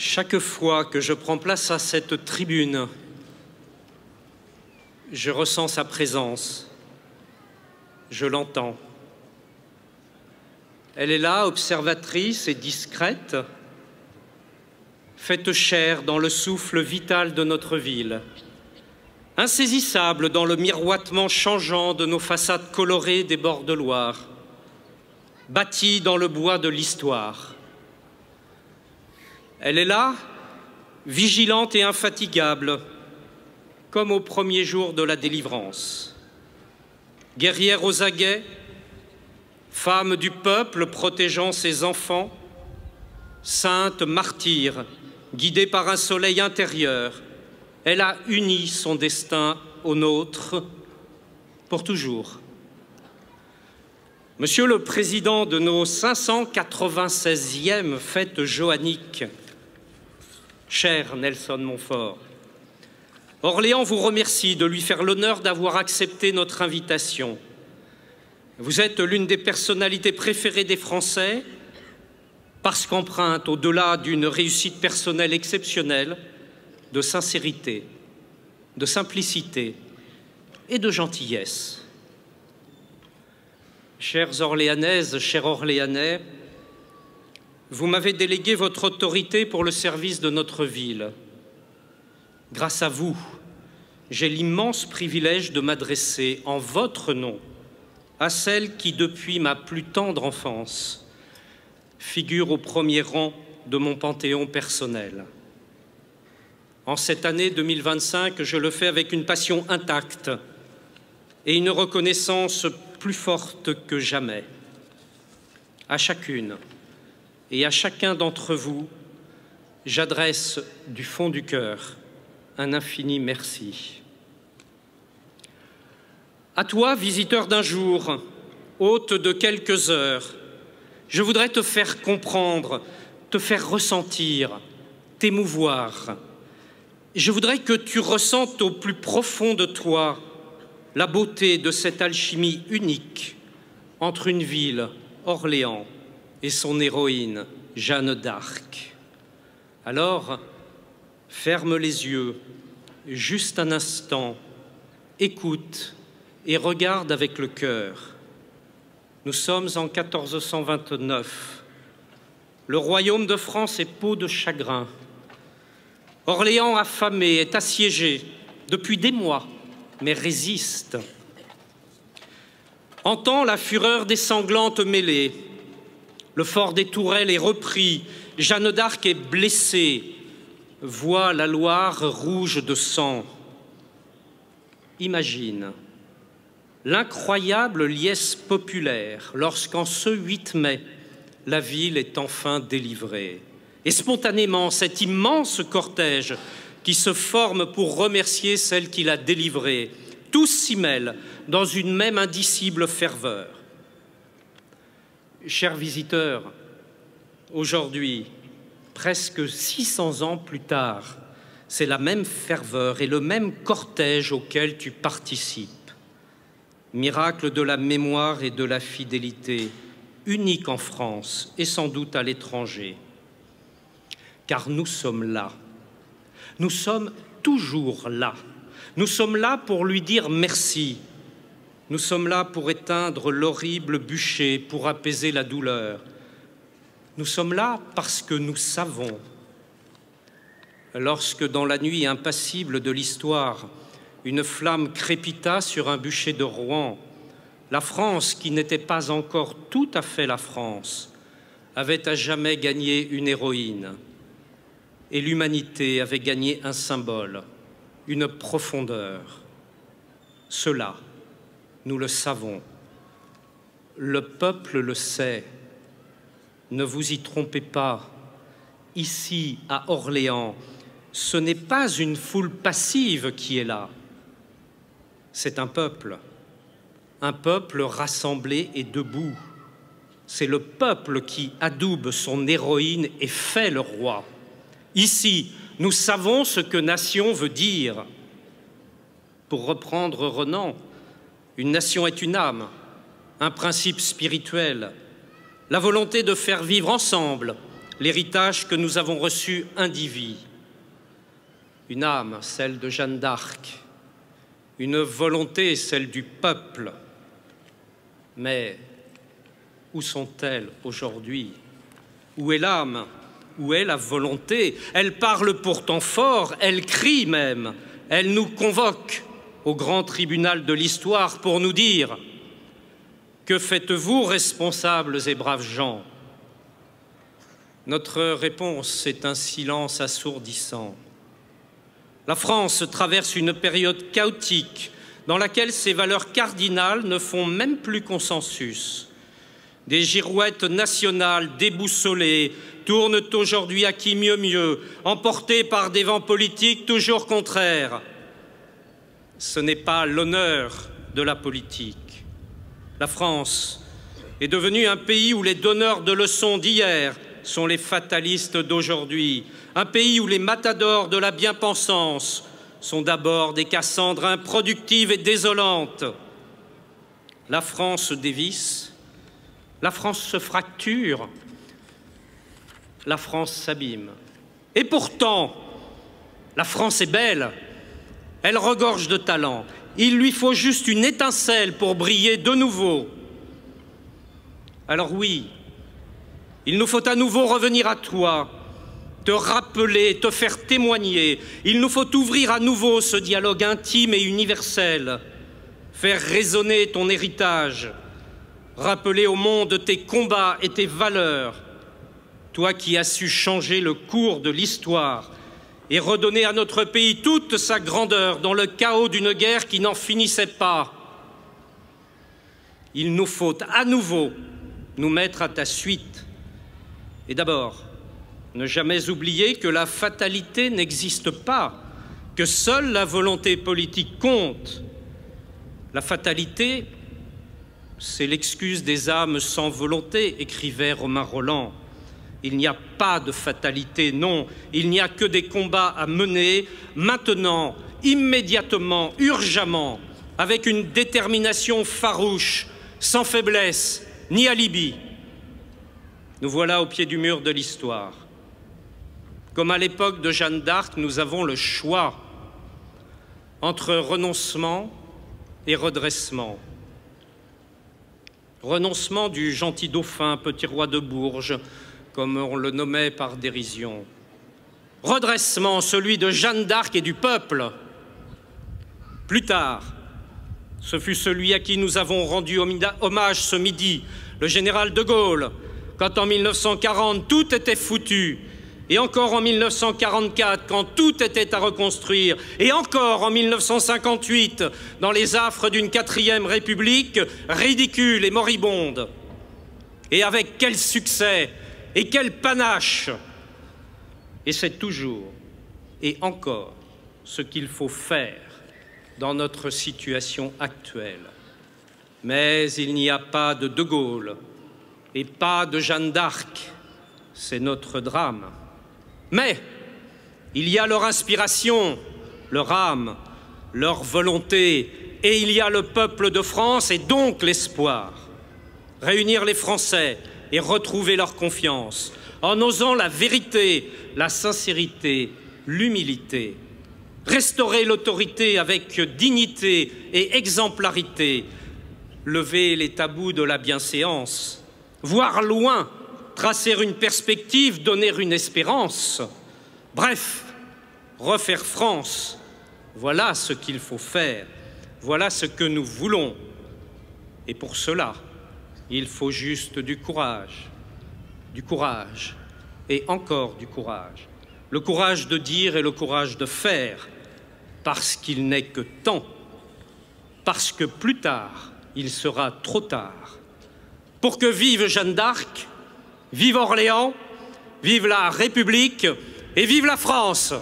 Chaque fois que je prends place à cette tribune, je ressens sa présence, je l'entends. Elle est là, observatrice et discrète, faite chair dans le souffle vital de notre ville, insaisissable dans le miroitement changeant de nos façades colorées des bords de Loire, bâtie dans le bois de l'histoire. Elle est là, vigilante et infatigable, comme au premier jour de la délivrance. Guerrière aux aguets, femme du peuple protégeant ses enfants, sainte martyre, guidée par un soleil intérieur, elle a uni son destin au nôtre pour toujours. Monsieur le Président de nos 596e fêtes joanniques, cher Nelson Montfort, Orléans vous remercie de lui faire l'honneur d'avoir accepté notre invitation. Vous êtes l'une des personnalités préférées des Français parce qu'empreinte, au-delà d'une réussite personnelle exceptionnelle, de sincérité, de simplicité et de gentillesse. Chères Orléanaises, chers Orléanais, vous m'avez délégué votre autorité pour le service de notre ville. Grâce à vous, j'ai l'immense privilège de m'adresser en votre nom à celle qui, depuis ma plus tendre enfance, figure au premier rang de mon panthéon personnel. En cette année 2025, je le fais avec une passion intacte et une reconnaissance plus forte que jamais. À chacune et à chacun d'entre vous, j'adresse du fond du cœur un infini merci. À toi, visiteur d'un jour, hôte de quelques heures, je voudrais te faire comprendre, te faire ressentir, t'émouvoir. Je voudrais que tu ressentes au plus profond de toi la beauté de cette alchimie unique entre une ville, Orléans, et son héroïne, Jeanne d'Arc. Alors, ferme les yeux, juste un instant, écoute et regarde avec le cœur. Nous sommes en 1429. Le royaume de France est peau de chagrin. Orléans affamé est assiégé depuis des mois, mais résiste. Entend la fureur des sanglantes mêlées. Le fort des Tourelles est repris. Jeanne d'Arc est blessée. Voit la Loire rouge de sang. Imagine l'incroyable liesse populaire lorsqu'en ce 8 mai, la ville est enfin délivrée. Et spontanément, cet immense cortège qui se forme pour remercier celle qui l'a délivrée, tous s'y mêlent dans une même indicible ferveur. Chers visiteurs, aujourd'hui, presque 600 ans plus tard, c'est la même ferveur et le même cortège auquel tu participes. Miracle de la mémoire et de la fidélité, unique en France et sans doute à l'étranger. Car nous sommes là. Nous sommes toujours là. Nous sommes là pour lui dire merci. Nous sommes là pour éteindre l'horrible bûcher, pour apaiser la douleur. Nous sommes là parce que nous savons. Lorsque, dans la nuit impassible de l'histoire, une flamme crépita sur un bûcher de Rouen, la France, qui n'était pas encore tout à fait la France, avait à jamais gagné une héroïne. Et l'humanité avait gagné un symbole, une profondeur. Cela, nous le savons. Le peuple le sait. Ne vous y trompez pas. Ici, à Orléans, ce n'est pas une foule passive qui est là. C'est un peuple rassemblé et debout. C'est le peuple qui adoube son héroïne et fait le roi. Ici, nous savons ce que nation veut dire. Pour reprendre Renan, une nation est une âme, un principe spirituel, la volonté de faire vivre ensemble l'héritage que nous avons reçu indivis. Une âme, celle de Jeanne d'Arc, une volonté, celle du peuple. Mais où sont-elles aujourd'hui? Où est l'âme? Où est la volonté? Elle parle pourtant fort, elle crie même, elle nous convoque au grand tribunal de l'histoire pour nous dire: que faites-vous, responsables et braves gens? Notre réponse est un silence assourdissant. La France traverse une période chaotique dans laquelle ses valeurs cardinales ne font même plus consensus. Des girouettes nationales déboussolées tournent aujourd'hui à qui mieux mieux, emportées par des vents politiques toujours contraires. Ce n'est pas l'honneur de la politique. La France est devenue un pays où les donneurs de leçons d'hier sont les fatalistes d'aujourd'hui, un pays où les matadors de la bien-pensance sont d'abord des Cassandres improductives et désolantes. La France se dévisse, la France se fracture, la France s'abîme. Et pourtant, la France est belle, elle regorge de talent. Il lui faut juste une étincelle pour briller de nouveau. Alors oui, il nous faut à nouveau revenir à toi, te rappeler, te faire témoigner. Il nous faut ouvrir à nouveau ce dialogue intime et universel, faire résonner ton héritage, rappeler au monde tes combats et tes valeurs, toi qui as su changer le cours de l'histoire et redonner à notre pays toute sa grandeur dans le chaos d'une guerre qui n'en finissait pas. Il nous faut à nouveau nous mettre à ta suite. Et d'abord, ne jamais oublier que la fatalité n'existe pas, que seule la volonté politique compte. La fatalité, c'est l'excuse des âmes sans volonté, écrivait Romain Rolland. Il n'y a pas de fatalité, non, il n'y a que des combats à mener, maintenant, immédiatement, urgemment, avec une détermination farouche, sans faiblesse, ni alibi. Nous voilà au pied du mur de l'histoire. Comme à l'époque de Jeanne d'Arc, nous avons le choix entre renoncement et redressement. Renoncement du gentil dauphin, petit roi de Bourges, comme on le nommait par dérision. Redressement, celui de Jeanne d'Arc et du peuple. Plus tard, ce fut celui à qui nous avons rendu hommage ce midi, le général de Gaulle, quand en 1940 tout était foutu, et encore en 1944 quand tout était à reconstruire, et encore en 1958 dans les affres d'une 4e République ridicule et moribonde. Et avec quel succès et quel panache! Et c'est toujours et encore ce qu'il faut faire dans notre situation actuelle. Mais il n'y a pas de De Gaulle et pas de Jeanne d'Arc, c'est notre drame. Mais il y a leur inspiration, leur âme, leur volonté, et il y a le peuple de France et donc l'espoir. Réunir les Français et retrouver leur confiance, en osant la vérité, la sincérité, l'humilité. Restaurer l'autorité avec dignité et exemplarité, lever les tabous de la bienséance, voir loin, tracer une perspective, donner une espérance. Bref, refaire France, voilà ce qu'il faut faire, voilà ce que nous voulons. Et pour cela, il faut juste du courage et encore du courage. Le courage de dire et le courage de faire, parce qu'il n'est que temps, parce que plus tard, il sera trop tard. Pour que vive Jeanne d'Arc, vive Orléans, vive la République et vive la France!